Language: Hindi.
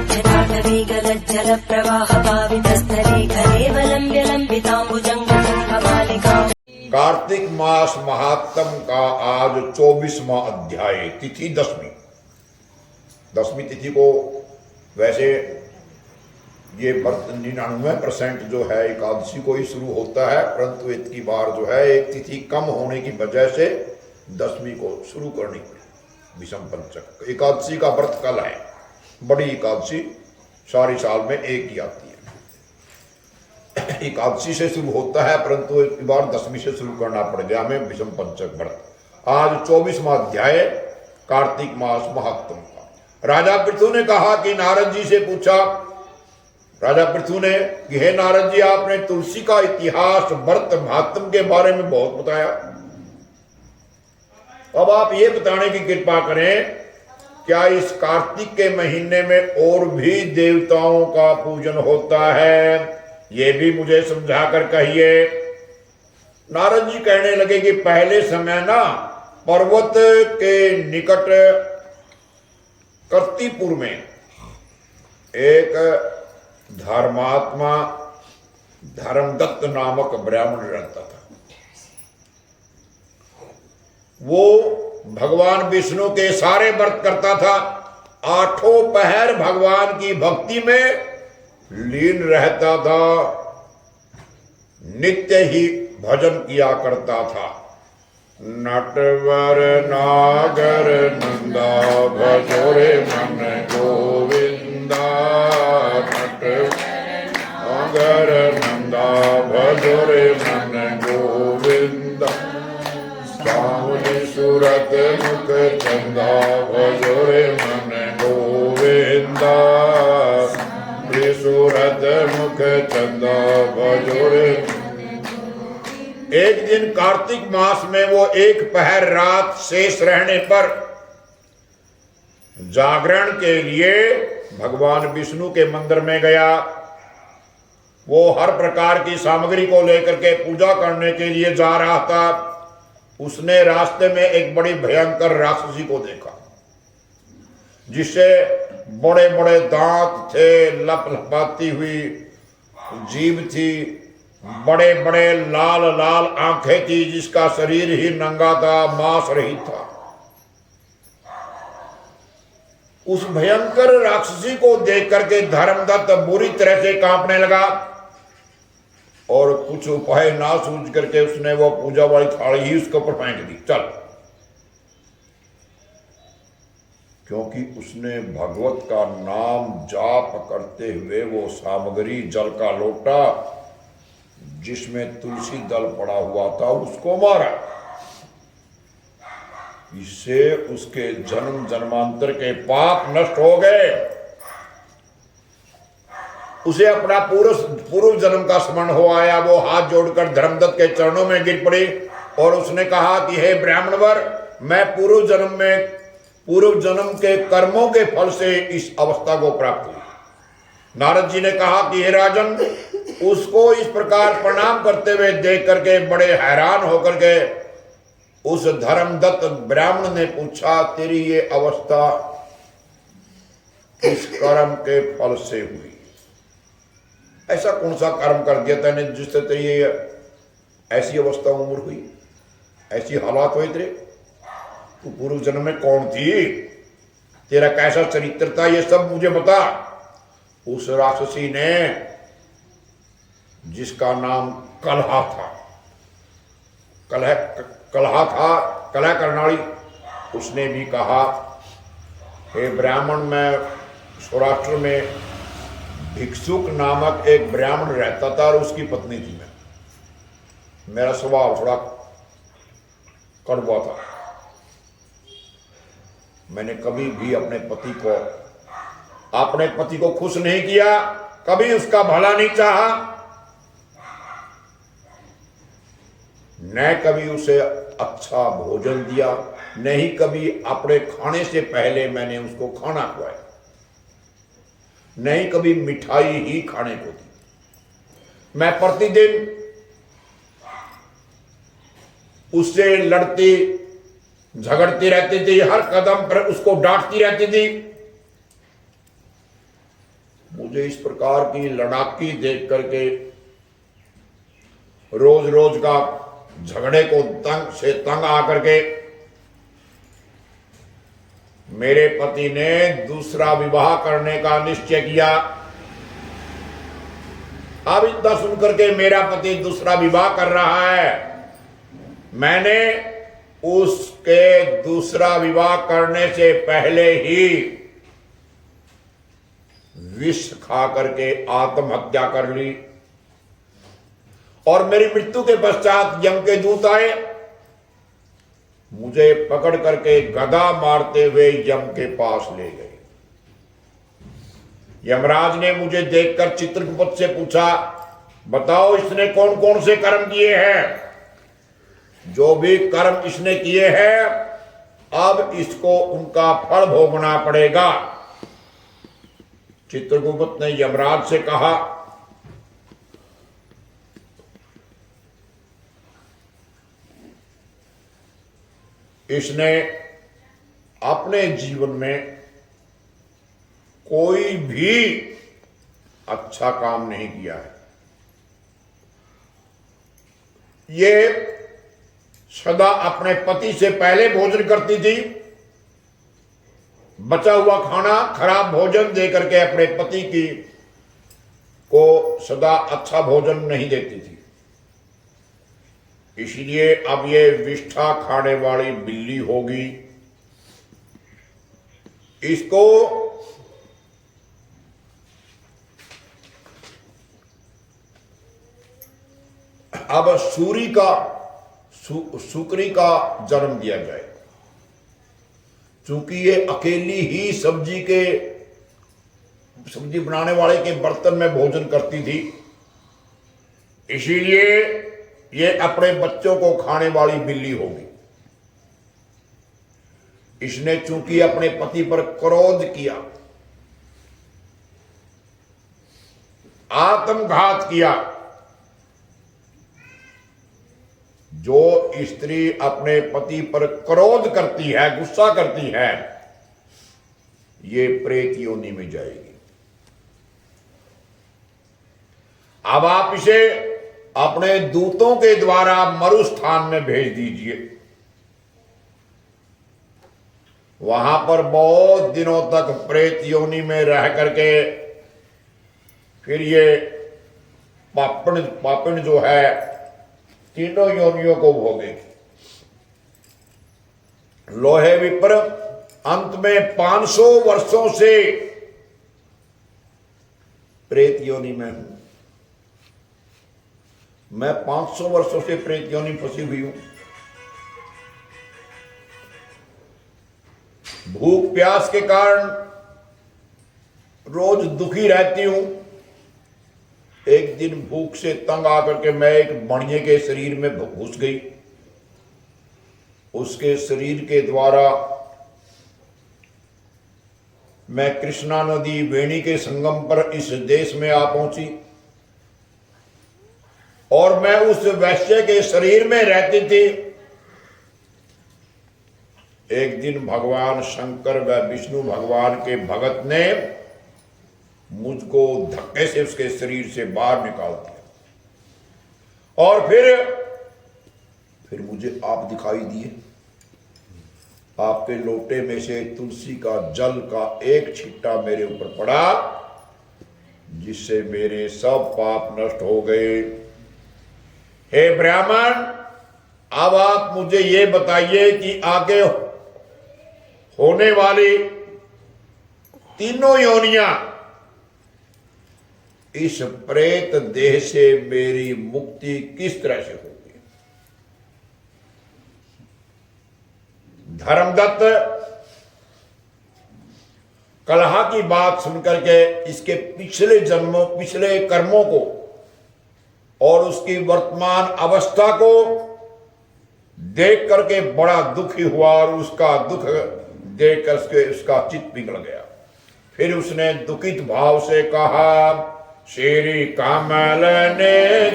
जल प्रवाह पावितस्थले कलेवलम्ब्य लम्बिताम्बुजङ्गं कपालिका। कार्तिक मास महात्म का आज 24वां अध्याय, तिथि दसवीं तिथि को वैसे ये 99% जो है एकादशी को ही शुरू होता है, परंतु इतनी बार जो है एक तिथि कम होने की वजह से 10वीं को शुरू करनी पड़ी। विषम पंचक एकादशी का व्रत कल है। बड़ी एकादशी सारी साल में एक ही आती है। एकादशी से शुरू होता है, परंतु इस बार 10वीं से शुरू करना पड़ गया हमें विषम पंचक व्रत। आज 24वां अध्याय कार्तिक मास महात्म का। राजा पृथु ने कहा कि नारद जी से पूछा, राजा पृथु ने कि हे नारद जी, आपने तुलसी का इतिहास व्रत महात्म के बारे में बहुत बताया, अब आप ये बताने की कृपा करें, क्या इस कार्तिक के महीने में और भी देवताओं का पूजन होता है? ये भी मुझे समझा कर कहिए। नारद जी कहने लगे कि पहले समय ना पर्वत के निकट कर्तिपुर में एक धर्मात्मा धर्मदत्त नामक ब्राह्मण रहता था। वो भगवान विष्णु के सारे व्रत करता था, 8 पहर भगवान की भक्ति में लीन रहता था, नित्य ही भजन किया करता था। नटवर नागर नंदा भजोरे मन गोविंदा, नटवर नागर नंदा भजोरे मन गोविंदा, सावली सूरत मुख चंदा भजोरे मन गोविंदा, सूरत मुख चंदा भजोरे। एक दिन कार्तिक मास में वो एक पहर रात शेष रहने पर जागरण के लिए भगवान विष्णु के मंदिर में गया। वो हर प्रकार की सामग्री को लेकर के पूजा करने के लिए जा रहा था। उसने रास्ते में एक बड़ी भयंकर राक्षसी को देखा, जिससे बड़े बड़े दांत थे, लपलपाती हुई जीभ थी, बड़े बड़े लाल लाल आंखें थी, जिसका शरीर ही नंगा था, मांस रहित था। उस भयंकर राक्षसी को देख करके धर्मदत्त बुरी तरह से कांपने लगा और कुछ उपाय ना सूझ करके उसने वो पूजा वाली थाली ही उसके ऊपर फेंक दी। चल, क्योंकि उसने भगवत का नाम जाप करते हुए वो सामग्री, जल का लोटा जिसमें तुलसी दल पड़ा हुआ था, उसको मारा। इससे उसके जन्म जन्मांतर के पाप नष्ट हो गए। उसे अपना पूर्व जन्म का स्मरण हो आया। वो हाथ जोड़कर धर्मदत्त के चरणों में गिर पड़ी और उसने कहा कि हे ब्राह्मणवर, मैं पूर्व जन्म के कर्मों के फल से इस अवस्था को प्राप्त हुई। नारद जी ने कहा कि हे राजन, उसको इस प्रकार प्रणाम करते हुए देख करके बड़े हैरान होकर के उस धर्मदत्त ब्राह्मण ने पूछा, तेरी ये अवस्था किस कर्म के फल से हुई? ऐसा कौन सा कर्म कर दिया तैने जिससे तेरी ये ऐसी अवस्था उम्र हुई, ऐसी हालात हुए तेरे? तू पूर्व जन्म में कौन थी, तेरा कैसा चरित्र था, ये सब मुझे बता। उस राक्षसी ने, जिसका नाम कलहा था, कलह करनाड़ी, उसने भी कहा, हे ब्राह्मण, मैं सौराष्ट्र में भिक्षुक नामक एक ब्राह्मण रहता था और उसकी पत्नी थी मैं। मेरा स्वभाव थोड़ा कड़वा था। मैंने कभी भी अपने पति को खुश नहीं किया, कभी उसका भला नहीं चाहा, न कभी उसे अच्छा भोजन दिया, नहीं कभी अपने खाने से पहले मैंने उसको खाना खवाया, नहीं कभी मिठाई ही खाने को दी। मैं प्रतिदिन उससे लड़ती झगड़ती रहती थी, हर कदम पर उसको डांटती रहती थी। मुझे इस प्रकार की लड़ाकी देख करके रोज रोज का झगड़े को तंग आकर के मेरे पति ने दूसरा विवाह करने का निश्चय किया। अब इतना सुनकर के मेरा पति दूसरा विवाह कर रहा है, मैंने उसके दूसरा विवाह करने से पहले ही विष खा करके आत्महत्या कर ली और मेरी मृत्यु के पश्चात यम के दूत आए, मुझे पकड़ करके गदा मारते हुए यम के पास ले गए। यमराज ने मुझे देखकर चित्रगुप्त से पूछा, बताओ इसने कौन कौन से कर्म किए हैं? जो भी कर्म इसने किए हैं अब इसको उनका फल भोगना पड़ेगा। चित्रगुप्त ने यमराज से कहा, इसने अपने जीवन में कोई भी अच्छा काम नहीं किया है। ये सदा अपने पति से पहले भोजन करती थी, बचा हुआ खाना खराब भोजन देकर के अपने पति की को सदा अच्छा भोजन नहीं देती थी। इसलिए अब ये विष्ठा खाने वाली बिल्ली होगी। इसको अब सुकरी का जन्म दिया जाए। चूंकि ये अकेली ही सब्जी बनाने वाले के बर्तन में भोजन करती थी, इसीलिए ये अपने बच्चों को खाने वाली बिल्ली होगी। इसने चूंकि अपने पति पर क्रोध किया, आत्मघात किया। जो स्त्री अपने पति पर क्रोध करती है, गुस्सा करती है, ये प्रेत योनि में जाएगी। अब आप इसे अपने दूतों के द्वारा मरुस्थान में भेज दीजिए। वहां पर बहुत दिनों तक प्रेत योनि में रह करके फिर ये पापण जो है तीनों योनियों को भोगेगी। लोहे विप्र, अंत में 500 वर्षों से प्रेत योनि में हूं। मैं 500 वर्षों से प्रेत योनि फंसी हुई हूं। भूख प्यास के कारण रोज दुखी रहती हूं। एक दिन भूख से तंग आकर के मैं एक बढ़िए के शरीर में घुस गई। उसके शरीर के द्वारा मैं कृष्णा नदी वेणी के संगम पर इस देश में आ पहुंची और मैं उस वैश्य के शरीर में रहती थी। एक दिन भगवान शंकर व विष्णु भगवान के भगत ने मुझको धक्के से उसके शरीर से बाहर निकाल दिया और फिर मुझे आप दिखाई दिए। आपके लोटे में से तुलसी का जल का एक छिट्टा मेरे ऊपर पड़ा, जिससे मेरे सब पाप नष्ट हो गए। हे ब्राह्मण, अब आप मुझे ये बताइए कि आगे होने वाली तीनों योनियां इस प्रेत देह से मेरी मुक्ति किस तरह से होगी? धर्मदत्त कलह की बात सुनकर के इसके पिछले जन्मों, पिछले कर्मों को और उसकी वर्तमान अवस्था को देख करके बड़ा दुखी हुआ और उसका दुख देख कर उसका चित्त पिघल गया। फिर उसने दुखित भाव से कहा, श्री कमल ने